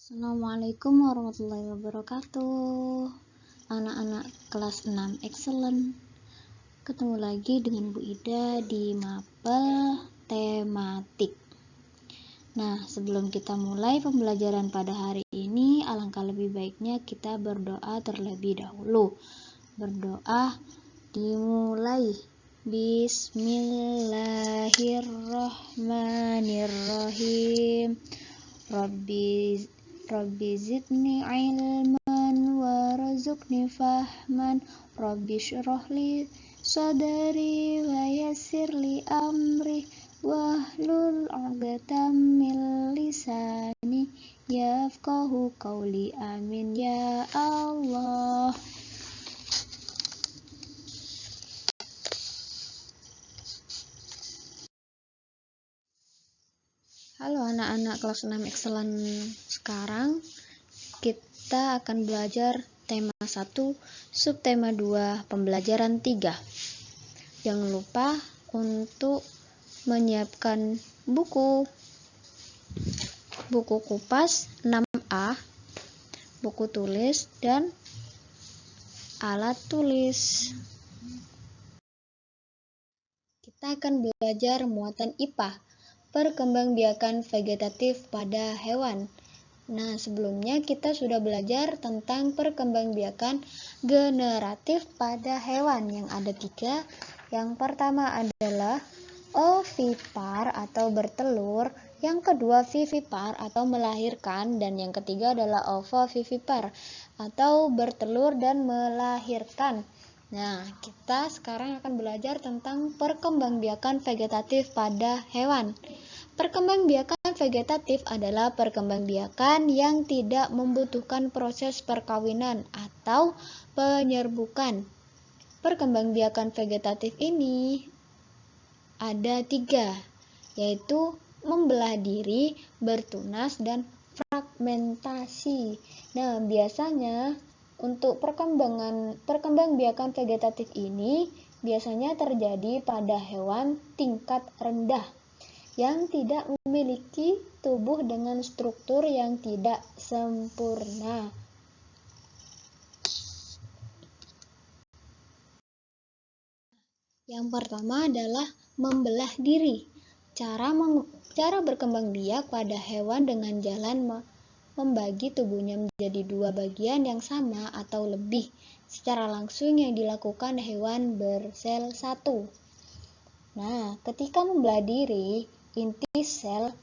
Assalamualaikum warahmatullahi wabarakatuh. Anak-anak kelas 6 excellent. Ketemu lagi dengan Bu Ida di mapel tematik. Nah, sebelum kita mulai pembelajaran pada hari ini, alangkah lebih baiknya kita berdoa terlebih dahulu. Berdoa dimulai. Bismillahirrahmanirrahim. Rabbi zidni ilman warzuqni fahman. Rabbi shrah li sadri wa yassir li amri wahlul 'uqdatam min lisani yafqahu qawli. Amin ya Allah. Halo anak-anak kelas 6 excellent. Sekarang kita akan belajar tema 1, subtema 2, pembelajaran 3. Jangan lupa untuk menyiapkan buku kupas 6A, buku tulis, dan alat tulis. Kita akan belajar muatan IPA, perkembangbiakan vegetatif pada hewan. Nah, sebelumnya kita sudah belajar tentang perkembangbiakan generatif pada hewan yang ada 3. Yang pertama adalah ovipar atau bertelur, yang kedua vivipar atau melahirkan, dan yang ketiga adalah ovovivipar atau bertelur dan melahirkan. Nah, kita sekarang akan belajar tentang perkembangbiakan vegetatif pada hewan. Perkembangbiakan vegetatif adalah perkembangbiakan yang tidak membutuhkan proses perkawinan atau penyerbukan. Perkembangbiakan vegetatif ini ada 3, yaitu membelah diri, bertunas, dan fragmentasi. Nah, biasanya untuk perkembangbiakan vegetatif ini biasanya terjadi pada hewan tingkat rendah yang tidak memiliki tubuh dengan struktur yang tidak sempurna. Yang pertama adalah membelah diri. Cara berkembang biak pada hewan dengan jalan membagi tubuhnya menjadi 2 bagian yang sama atau lebih secara langsung yang dilakukan hewan bersel 1. Nah, ketika membelah diri, inti sel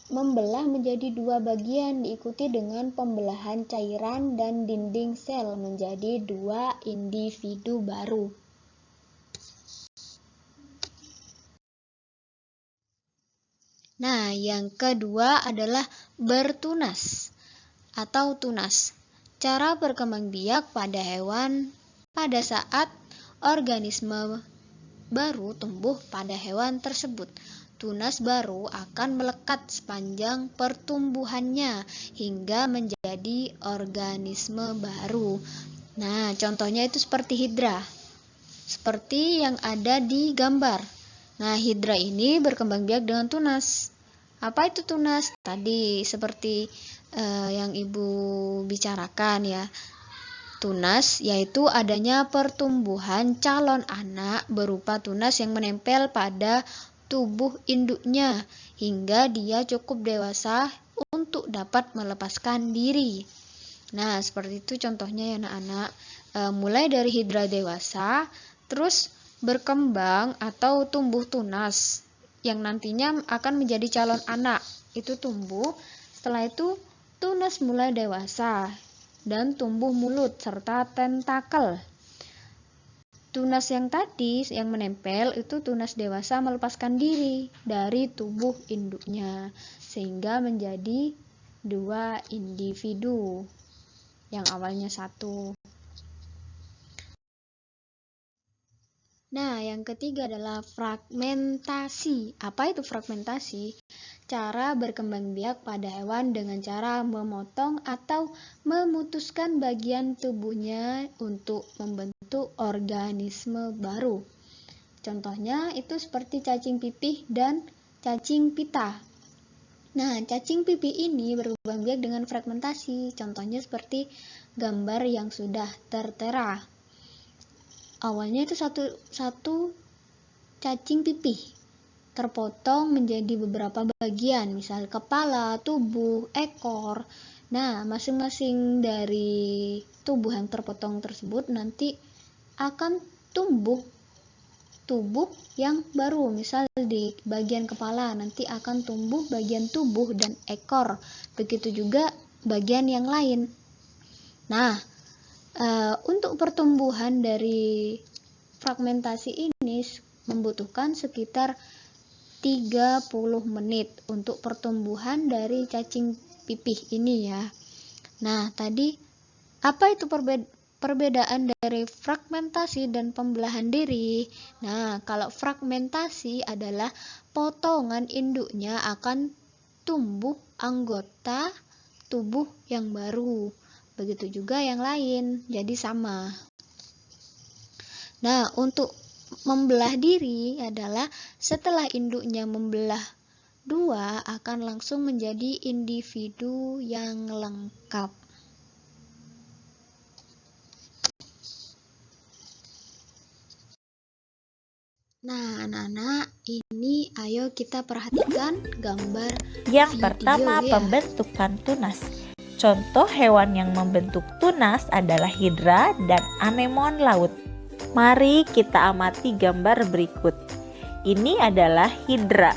membelah menjadi 2 bagian diikuti dengan pembelahan cairan dan dinding sel menjadi 2 individu baru. Nah, yang kedua adalah bertunas atau tunas. Cara berkembangbiak pada hewan pada saat organisme baru tumbuh pada hewan tersebut. Tunas baru akan melekat sepanjang pertumbuhannya hingga menjadi organisme baru. Nah, contohnya itu seperti hidra. Seperti yang ada di gambar. Nah, hidra ini berkembang biak dengan tunas. Apa itu tunas? Tadi seperti yang Ibu bicarakan ya. Tunas yaitu adanya pertumbuhan calon anak berupa tunas yang menempel pada tubuh induknya hingga dia cukup dewasa untuk dapat melepaskan diri. Nah, seperti itu contohnya ya anak-anak. Mulai dari hidra dewasa, terus berkembang atau tumbuh tunas yang nantinya akan menjadi calon anak. Itu tumbuh. Setelah itu tunas mulai dewasa dan tumbuh mulut serta tentakel. Tunas yang tadi yang menempel itu tunas dewasa melepaskan diri dari tubuh induknya sehingga menjadi 2 individu yang awalnya 1. Nah, yang ketiga adalah fragmentasi. Apa itu fragmentasi? Cara berkembang biak pada hewan dengan cara memotong atau memutuskan bagian tubuhnya untuk membentuk organisme baru. Contohnya itu seperti cacing pipih dan cacing pita. Nah, cacing pipih ini berkembang biak dengan fragmentasi. Contohnya seperti gambar yang sudah tertera. Awalnya itu satu cacing pipih terpotong menjadi beberapa bagian, misal kepala, tubuh, ekor. Nah, masing-masing dari tubuh yang terpotong tersebut nanti akan tumbuh tubuh yang baru. Misal di bagian kepala nanti akan tumbuh bagian tubuh dan ekor. Begitu juga bagian yang lain. Nah, untuk pertumbuhan dari fragmentasi ini membutuhkan sekitar 30 menit untuk pertumbuhan dari cacing pipih ini ya. Nah, tadi apa itu perbedaan dari fragmentasi dan pembelahan diri? Nah, kalau fragmentasi adalah potongan induknya akan tumbuh anggota tubuh yang baru. Begitu juga yang lain, jadi sama. Nah, untuk membelah diri adalah setelah induknya membelah dua akan langsung menjadi individu yang lengkap. Nah, anak-anak, ini ayo kita perhatikan gambar Yang video pertama, ya. pembentukan tunas. Contoh hewan yang membentuk tunas adalah hidra dan anemon laut. Mari kita amati gambar berikut. Ini adalah hidra.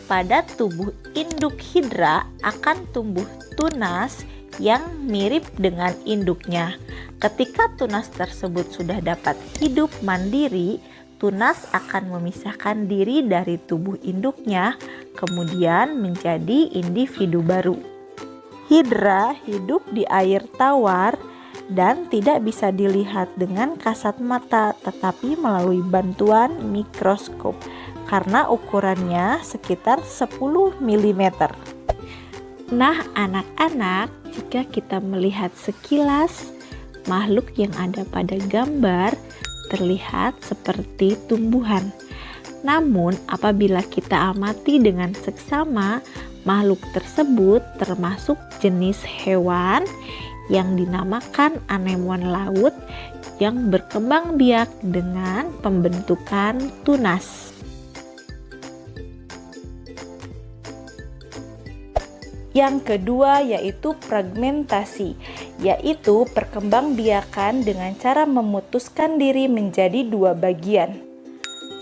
Pada tubuh induk hidra akan tumbuh tunas yang mirip dengan induknya. Ketika tunas tersebut sudah dapat hidup mandiri, tunas akan memisahkan diri dari tubuh induknya, kemudian menjadi individu baru. Hidra hidup di air tawar dan tidak bisa dilihat dengan kasat mata, tetapi melalui bantuan mikroskop karena ukurannya sekitar 10 mm. Nah, anak-anak, jika kita melihat sekilas, makhluk yang ada pada gambar terlihat seperti tumbuhan. Namun, apabila kita amati dengan seksama, makhluk tersebut termasuk jenis hewan yang dinamakan anemon laut yang berkembang biak dengan pembentukan tunas. Yang kedua yaitu fragmentasi, yaitu perkembangbiakan dengan cara memutuskan diri menjadi dua bagian.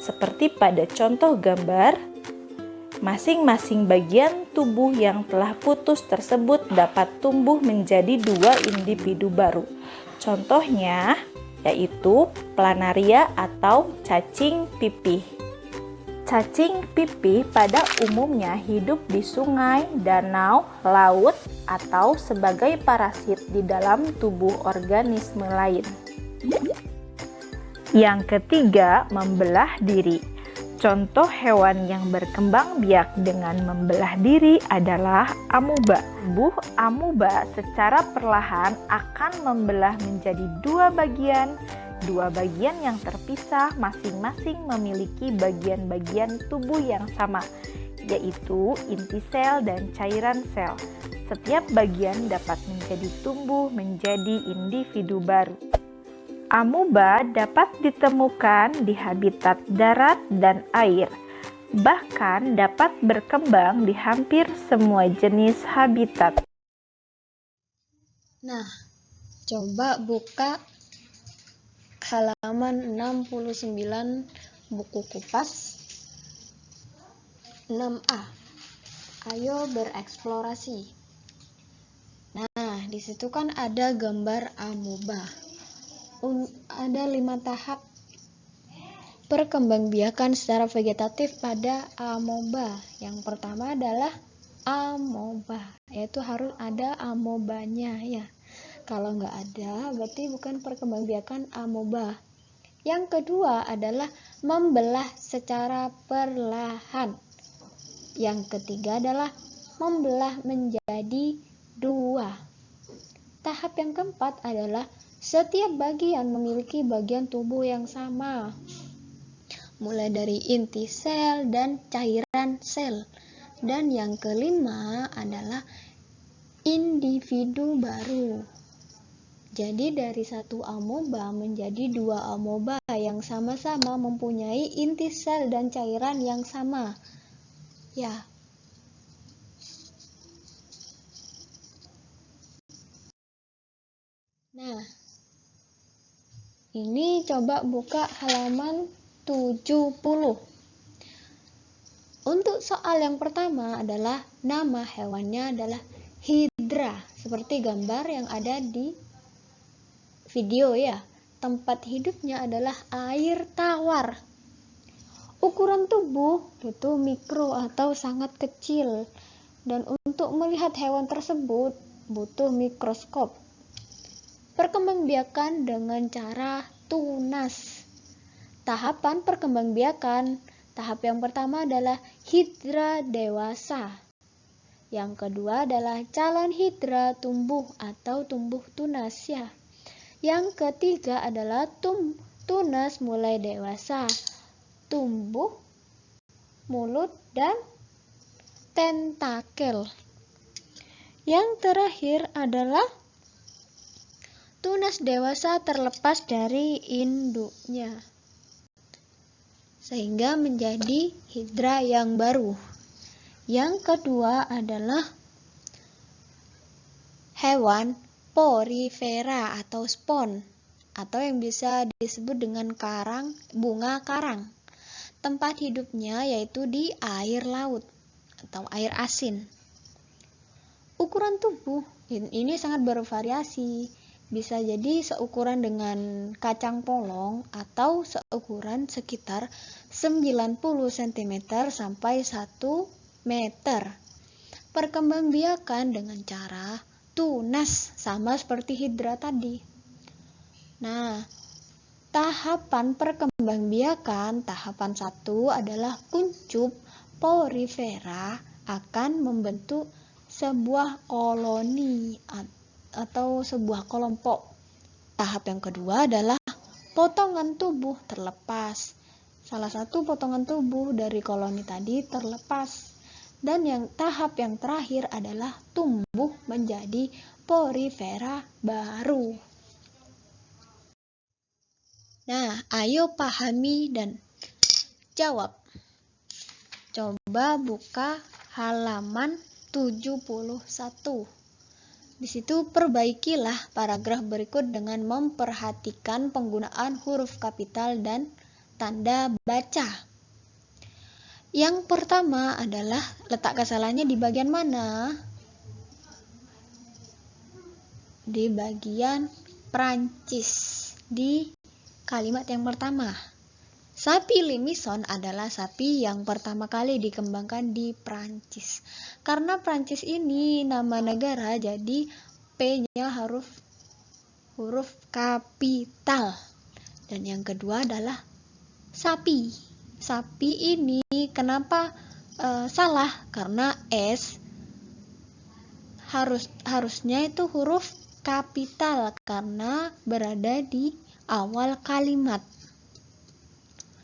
Seperti pada contoh gambar, masing-masing bagian tubuh yang telah putus tersebut dapat tumbuh menjadi dua individu baru. Contohnya yaitu planaria atau cacing pipih. Cacing pipih pada umumnya hidup di sungai, danau, laut, atau sebagai parasit di dalam tubuh organisme lain. Yang ketiga, membelah diri. Contoh hewan yang berkembang biak dengan membelah diri adalah amuba. Tubuh amuba secara perlahan akan membelah menjadi dua bagian yang terpisah, masing-masing memiliki bagian-bagian tubuh yang sama, yaitu inti sel dan cairan sel. Setiap bagian dapat tumbuh menjadi individu baru. Amuba dapat ditemukan di habitat darat dan air, bahkan dapat berkembang di hampir semua jenis habitat. Nah, coba buka halaman 69 buku Kupas 6A. Ayo bereksplorasi. Nah, di situ kan ada gambar amuba. Ada 5 tahap perkembangbiakan secara vegetatif pada amoeba. Yang pertama adalah amoeba, yaitu harus ada amobanya ya. Kalau nggak ada, berarti bukan perkembangbiakan amoeba. Yang kedua adalah membelah secara perlahan. Yang ketiga adalah membelah menjadi dua. Tahap yang keempat adalah setiap bagian memiliki bagian tubuh yang sama, mulai dari inti sel dan cairan sel. Dan yang kelima adalah individu baru. Jadi dari satu amoeba menjadi dua amoeba yang sama-sama mempunyai inti sel dan cairan yang sama. Ya. Nah, ini coba buka halaman 70. Untuk soal yang pertama adalah nama hewannya adalah hidra, seperti gambar yang ada di video ya. Tempat hidupnya adalah air tawar. Ukuran tubuh itu mikro atau sangat kecil. Dan untuk melihat hewan tersebut butuh mikroskop. Perkembangbiakan dengan cara tunas. Tahapan perkembangbiakan. Tahap yang pertama adalah hidra dewasa. Yang kedua adalah calon hidra tumbuh atau tumbuh tunas ya. Yang ketiga adalah tunas mulai dewasa, tumbuh, mulut, dan tentakel. Yang terakhir adalah tunas dewasa terlepas dari induknya, sehingga menjadi hidra yang baru. Yang kedua adalah hewan porifera atau spon, atau yang bisa disebut dengan bunga karang. Tempat hidupnya yaitu di air laut atau air asin. Ukuran tubuh ini sangat bervariasi. Bisa jadi seukuran dengan kacang polong atau seukuran sekitar 90 cm sampai 1 meter. Perkembangbiakan dengan cara tunas, sama seperti hidra tadi. Nah, tahapan perkembangbiakan, tahapan 1 adalah kuncup porifera akan membentuk sebuah koloni atau sebuah kelompok. Tahap yang kedua adalah potongan tubuh terlepas. Salah satu potongan tubuh dari koloni tadi terlepas. Dan tahap yang terakhir adalah tumbuh menjadi porifera baru. Nah, ayo pahami dan jawab. Coba buka halaman 71. Di situ perbaikilah paragraf berikut dengan memperhatikan penggunaan huruf kapital dan tanda baca. Yang pertama adalah letak kesalahannya di bagian mana? Di bagian Prancis, di kalimat yang pertama. Sapi Limison adalah sapi yang pertama kali dikembangkan di Prancis. Karena Prancis ini nama negara, jadi P-nya huruf kapital. Dan yang kedua adalah sapi. Sapi ini kenapa salah? Karena S harusnya itu huruf kapital karena berada di awal kalimat.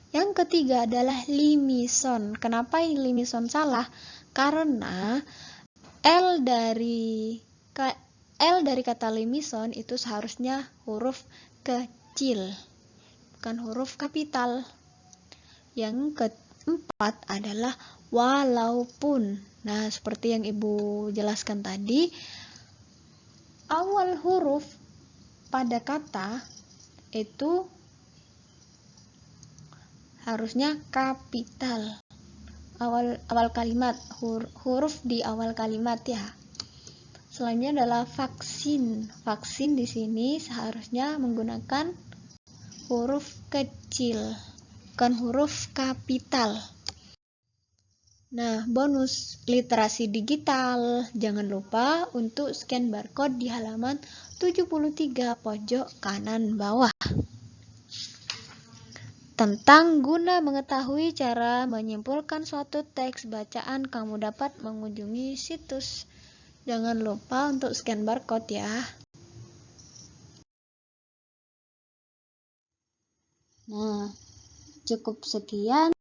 Yang ketiga adalah limison. Kenapa limison salah? Karena L dari kata limison itu seharusnya huruf kecil, bukan huruf kapital. Yang keempat adalah walaupun. Nah, seperti yang Ibu jelaskan tadi, awal huruf pada kata itu harusnya kapital. Awal kalimat, huruf di awal kalimat ya. Selanjutnya adalah vaksin. Vaksin di sini seharusnya menggunakan huruf kecil, bukan huruf kapital. Nah, bonus literasi digital. Jangan lupa untuk scan barcode di halaman 73 pojok kanan bawah. Tentang guna mengetahui cara menyimpulkan suatu teks bacaan, kamu dapat mengunjungi situs. Jangan lupa untuk scan barcode ya. Nah, cukup sekian